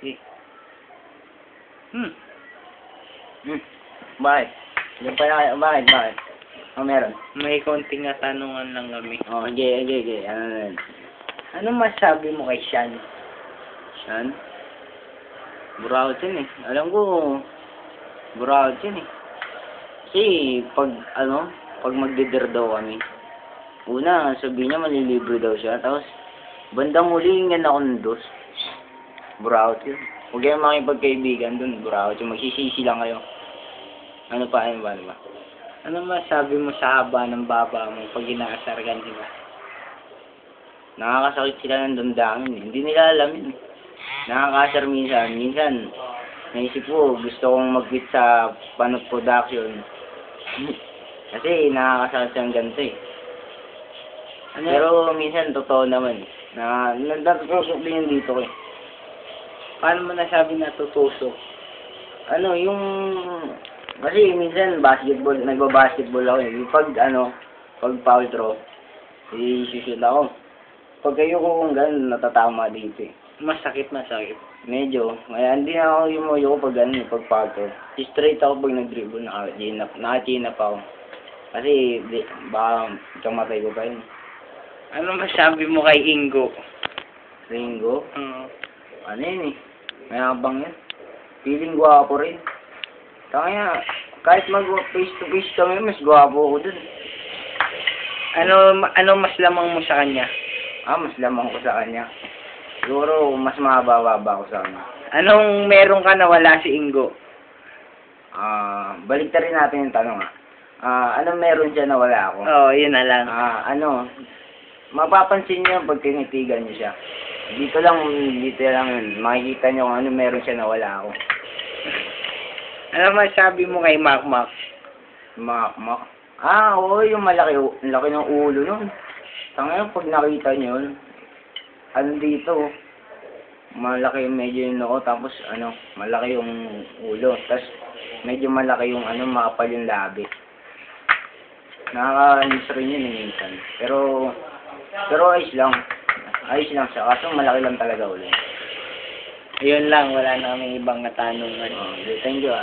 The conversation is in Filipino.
Eh. Bakit? Yung pala, bakit? Meron? May konting katanungan lang kami. Okay. Ano na yun? Ano masabi mo kay Sean? Yan. Buraot yun eh. Alam ko, buraot yun eh. Kasi, pag magdidir daw kami, una, sabihin niya malilibre daw siya, tapos, bandang huli, hingan ako ng dos. Buraot yun. Huwag kayong makipagkaibigan dun, buraot yun. Magsisisi lang kayo. Ano ba? Ano masabi mo sa haba ng baba mo pag inaasargan sila? Nakakasakit sila ng damdamin eh. Hindi nila alam yun. Nakakasar minsan. Minsan, naisip ko, gusto kong mag-quit sa Panot Production. Kasi nakakasakit silang ganito eh. Pero minsan, totoo naman eh. Natutusok din yun dito eh. Paano mo nasabi na tutusok? Kasi minsan, nagbabasketball ako eh. Pag foul throw, i-shoot ako. Pag kayo kung gano'n, natatama dito eh. Masakit. Medyo. Kaya hindi na ako yumuyo pag pag foul throw. Straight ako pag nag-dribble, naka-chin up ako. Kasi, baka kamatay ko pa yun. Ano masabi mo kay Ingo? Ringo? Ano yun eh? Mayabang yun. Feeling gwapo rin. Kaya, kahit mag-face to face kami, mas gwapo ko dun. Ano mas lamang mo sa kanya? Mas lamang ko sa kanya. Siguro, mas mahaba-baba ko sa kanya. Anong meron ka na wala si Ingo? Baliktarin natin yung tanong anong meron siya na wala ako? Oo, yun na lang. Mapapansin niyo pag tinitigan niyo siya. Dito lang makikita niyo kung ano meron siya na wala ako. Ano masabi mo kay Mac? Mac? Oo, yung laki ng ulo nun. Ngayon, pag nakita niyo yun, dito, malaki medyo yung noo, tapos malaki yung ulo, tapos medyo malaki yung makapal yung labi. Nakakainis rin yun minsan. Pero ayos lang siya, kaso malaki lang talaga ulo. Yun lang, wala na kaming ibang katanungan. Thank you.